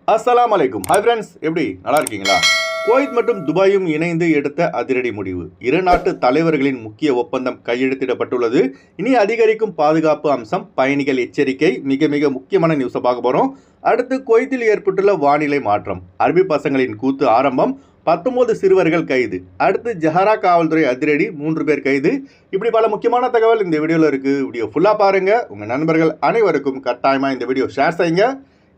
அஸ்ஸலாமு அலைக்கும். Hi friends, எப்படி நல்லா இருக்கீங்களா? குவைத் மற்றும் துபாயும் இணைந்து எடுத்த அதிரடி முடிவு. இரு நாட்டு தலைவர்களின் முக்கிய ஒப்பந்தம் கையெழுத்திடப்பட்டுள்ளது. இனி அதிகரிக்கும் பாதுகாப்பு அம்சம், பயணிகள் எச்சரிக்கை, மிக மிக முக்கியமான நியூஸை பார்க்க போகிறோம். அடுத்து குவைத்தில் ஏற்பட்டுள்ள வானிலை மாற்றம், அரபி பசங்களின் கூத்து ஆரம்பம், 19 சிறுவர்கள் கைது. அடுத்து ஜஹரா காவல்துறை அதிரடி, 3 பேர் கைது. இப்படி பல முக்கியமான தகவல் இந்த வீடியோவில் இருக்குது. வீடியோ ஃபுல்லாக பாருங்கள். உங்கள் நண்பர்கள் அனைவருக்கும் கட்டாயமாக இந்த வீடியோ ஷேர் செய்யுங்க.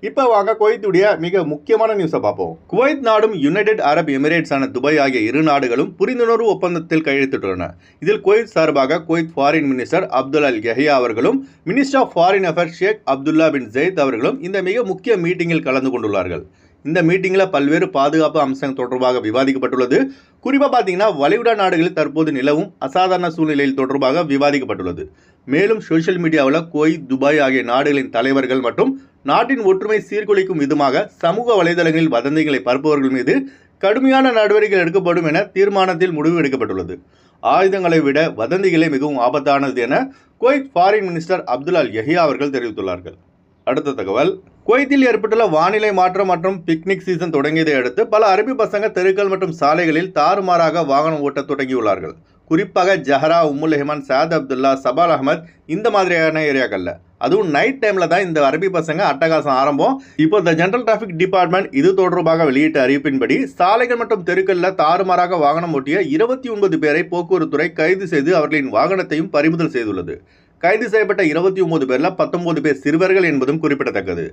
இப்போ வாங்க குவைத்துடைய மிக முக்கியமான நியூஸை பார்ப்போம். குவைத் நாடும் யுனைடெட் அரப் எமிரேட்ஸான துபாய் ஆகிய இரு நாடுகளும் புரிந்துணர்வு ஒப்பந்தத்தில் கையெழுத்திட்டுள்ளன. இதில் குவைத் சார்பாக Kuwait foreign minister Abdul Al Yahya அவர்களும் minister of foreign affairs Sheikh Abdullah bin Zayed அவர்களும் இந்த மிக முக்கிய மீட்டிங்கில் கலந்து கொண்டுள்ளார்கள். இந்த மீட்டிங்கில் பல்வேறு பாதுகாப்பு அம்சங்கள் தொடர்பாக விவாதிக்கப்பட்டுள்ளது. குறிப்பாக பார்த்தீங்கன்னா வளைகுடா நாடுகளில் தற்போது நிலவும் அசாதாரண சூழ்நிலையில் தொடர்பாக விவாதிக்கப்பட்டுள்ளது. மேலும் சோஷியல் மீடியாவில் குவைத், துபாய் ஆகிய நாடுகளின் தலைவர்கள் மற்றும் நாட்டின் ஒற்றுமை சீர்குலைக்கும் விதமாக சமூக வலைதளங்களில் வதந்திகளை பரப்புபவர்கள் மீது கடுமையான நடவடிக்கைகள் எடுக்கப்படும் என தீர்மானத்தில் முடிவு எடுக்கப்பட்டுள்ளது. ஆயுதங்களை விட வதந்திகளே மிகவும் ஆபத்தானது என Kuwait foreign minister Abdul Al Yahya அவர்கள் தெரிவித்துள்ளார்கள். அடுத்த தகவல், குவைத்தில் ஏற்பட்டுள்ள வானிலை மாற்றம் மற்றும் பிக்னிக் சீசன் தொடங்கியதை அடுத்து பல அரபி பசங்க தெருக்கள் மற்றும் சாலைகளில் தாறுமாறாக வாகனம் ஓட்ட தொடங்கியுள்ளார்கள். குறிப்பாக ஜஹரா, உம்முல் ஹெமான், சாத் அப்துல்லா, சபால் அஹமத் இந்த மாதிரியான ஏரியாக்களில், அதுவும் நைட் டைமில் தான் இந்த அரபி பசங்க அட்டகாசம் ஆரம்பம். இப்போ த ஜெனரல் டிராஃபிக் டிபார்ட்மெண்ட் இது தொடர்பாக வெளியிட்ட அறிவிப்பின்படி சாலைகள் மற்றும் தெருக்களில் தாறுமாறாக வாகனம் ஓட்டிய 29 பேரை போக்குவரத்துறை கைது செய்து அவர்களின் வாகனத்தையும் பறிமுதல் செய்துள்ளது. கைது செய்யப்பட்ட 29 பேரில் 19 பேர் சிறுவர்கள் என்பதும் குறிப்பிடத்தக்கது.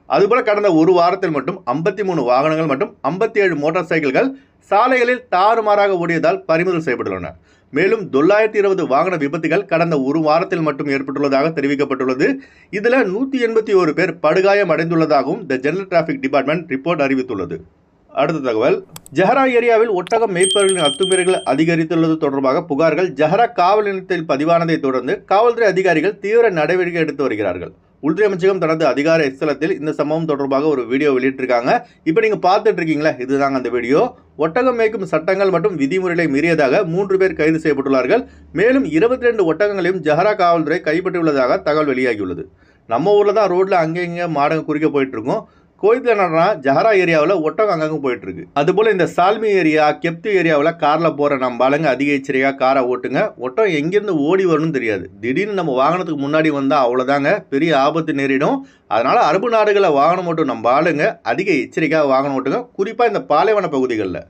அதுபோல கடந்த ஒரு வாரத்தில் மட்டும் 53 வாகனங்கள் மற்றும் 57 மோட்டார் சைக்கிள்கள் சாலைகளில் தாறுமாறாக ஓடியதால் பறிமுதல் செய்யப்பட்டுள்ளன. மேலும் 920 வாகன விபத்துகள் கடந்த ஒரு வாரத்தில் மட்டும் ஏற்பட்டுள்ளதாக தெரிவிக்கப்பட்டுள்ளது. இதில் 181 பேர் படுகாயம் அடைந்துள்ளதாகவும் the general traffic department report அறிவித்துள்ளது. அடுத்த தகவல், ஜஹரா ஏரியாவில் ஒட்டகம் மேய்ப்பவர்களின் அத்துமீறல்கள் அதிகரித்துள்ளது தொடர்பாக புகார்கள் ஜஹரா காவல் நிலையத்தில் பதிவானதை தொடர்ந்து காவல்துறை அதிகாரிகள் தீவிர நடவடிக்கை எடுத்து வருகிறார்கள். உள்துறை அமைச்சகம் தனது அதிகார எக்ஸலத்தில் இந்த சம்பவம் தொடர்பாக ஒரு வீடியோ வெளியிட்டிருக்காங்க. இப்போ நீங்கள் பார்த்துட்டு இருக்கீங்களா, இதுதாங்க அந்த வீடியோ. ஒட்டகம் மேய்க்கும் சட்டங்கள் மற்றும் விதிமுறைகளை மீறியதாக 3 பேர் கைது செய்யப்பட்டுள்ளார்கள். மேலும் 22 ஒட்டகங்களையும் ஜஹரா காவல்துறை கைப்பற்றியுள்ளதாக தகவல் வெளியாகியுள்ளது. நம்ம ஊரில் தான் ரோட்டில் அங்கே இங்கே மாடங்க குறிக்க போயிட்டு இருக்கோம். கோயத்தில் என்னன்னா ஜஹரா ஏரியாவில் ஒட்டகம் அங்கங்கே போயிட்டு இருக்கு. அதுபோல் இந்த சால்மி ஏரியா, கெப்து ஏரியாவில் காரில் போகிற நம்ம ஆளுங்க அதிக எச்சரிக்கையாக காரை ஓட்டுங்க. ஒட்டகம் எங்கேருந்து ஓடி வரணும்னு தெரியாது. திடீர்னு நம்ம வாகனத்துக்கு முன்னாடி வந்தால் அவ்வளோதாங்க, பெரிய ஆபத்து நேரிடும். அதனால் அரபு நாடுகளில் வாகனம் ஓட்டும் நம்ம ஆளுங்க அதிக எச்சரிக்கையாக வாகனம் ஓட்டுங்க, குறிப்பாக இந்த பாலைவன பகுதிகளில்.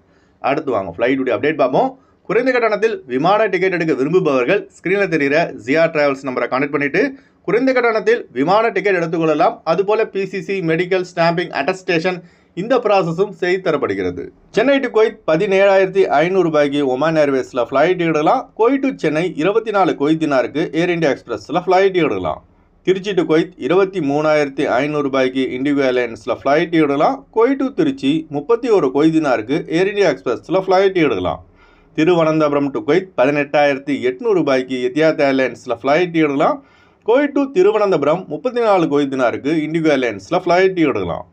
அடுத்து வாங்க ஃப்ளைட்டுடைய அப்டேட் பார்ப்போம். குறைந்த கட்டணத்தில் விமான டிக்கெட் எடுக்க விரும்புபவர்கள் ஸ்க்ரீனில் தெரிகிற ஜியா டிராவல்ஸ் நம்பரை கான்டெக்ட் பண்ணிவிட்டு குறைந்த கட்டணத்தில் விமான டிக்கெட் எடுத்துக்கொள்ளலாம். அதுபோல் பிசிசி, மெடிக்கல், ஸ்டாம்பிங், அட்டஸ்டேஷன் இந்த ப்ராசஸும் செய்து தரப்படுகிறது. சென்னை டு குவைத் 17,500 ரூபாய்க்கு ஒமான் ஏர்வேஸில் ஃப்ளைட் எடுக்கலாம். குவைத் டு சென்னை 24 குவைத் தினாருக்கு ஏர் இந்தியா எக்ஸ்பிரஸில் ஃப்ளைட் எடுக்கலாம். திருச்சி டு குவைத் 23,500 ரூபாய்க்கு இண்டிகோ ஏர்லைன்ஸில் ஃப்ளைட் எடுக்கலாம். குவைத் டு திருச்சி 31 குவைத் தினாருக்கு ஏர் இந்தியா எக்ஸ்பிரஸில் ஃப்ளைட் எடுக்கலாம். திருவனந்தபுரம் டு குவைத் 18,800 ரூபாய்க்கு எத்தியாத் ஏர்லைன்ஸில் ஃப்ளைட் எடுக்கலாம். குவைத் டு திருவனந்தபுரம் 34 குவைத் தினாருக்கு இண்டிகோ ஏர்லைன்ஸில் ஃப்ளைட் எடுக்கலாம்.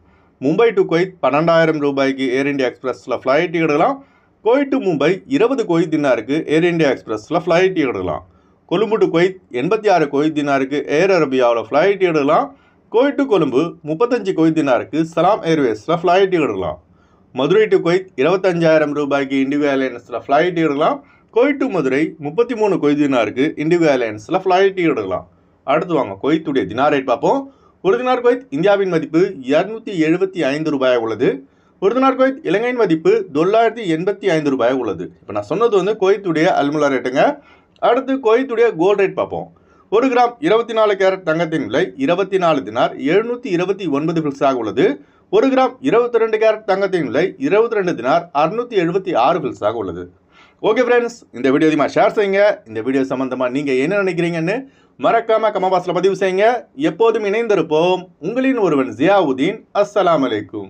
மும்பை டு குவைத் 12,000 ரூபாய்க்கு ஏர் இந்தியா எக்ஸ்பிரஸில் ஃப்ளைட் எடுக்கலாம். குவைத் டு மும்பை 20 குவைத் தினாருக்கு ஏர் இந்தியா எக்ஸ்பிரஸில் ஃப்ளைட் எடுக்கலாம். கொழும்பு டு குவைத் 86 குவைத் தினாருக்கு ஏர் அரபியாவில் ஃப்ளைட் எடுக்கலாம். குவைத் டு கொழும்பு 35 குவைத் தினாருக்கு சலாம் ஏர்வேஸில் ஃப்ளைட் எடுக்கலாம். மதுரை டு குவைத் 25,000 ரூபாய்க்கு இண்டிகோ ஏர்லைன்ஸில் ஃப்ளைட் எடுக்கலாம். குவைத் டு மதுரை 33 குவைத் தினாருக்கு இண்டிகோ ஏர்லைன்ஸில் ஃப்ளைட் எடுக்கலாம். அடுத்து வாங்க குவைத்துடைய தினார் ரேட் பார்ப்போம். ஒரு தினார் குவைத் இந்தியாவின் மதிப்பு 275 ரூபாயாக உள்ளது. ஒரு தினார் குவைத் இலங்கையின் மதிப்பு 985 ரூபாயாக உள்ளது. இப்போ நான் சொன்னது குவைத்துடைய அல்முலா ரேட்டுங்க. அடுத்து குவைத்துடைய கோல்ட் ரேட் பார்ப்போம். 1 கிராம் 24 கேரட் தங்கத்தின் விலை 24 தினார் 729 ஃபில்ஸாக உள்ளது. 1 கிராம் 22 கேரட் தங்கத்தின் விலை 22 தினார் 676 ஃபில்ஸாக உள்ளது. ஓகே ஃப்ரெண்ட்ஸ், இந்த வீடியோ அதிகமாக ஷேர் செய்யுங்க. இந்த வீடியோ சம்மந்தமாக நீங்கள் என்ன நினைக்கிறீங்கன்னு மறக்காமல் கமெண்ட் பாக்ஸில் பதிவு செய்யுங்க. எப்போதும் இணைந்திருப்போம். உங்களின் ஒருவன் ஜியாவுதீன். அஸ்ஸலாமு அலைக்கும்.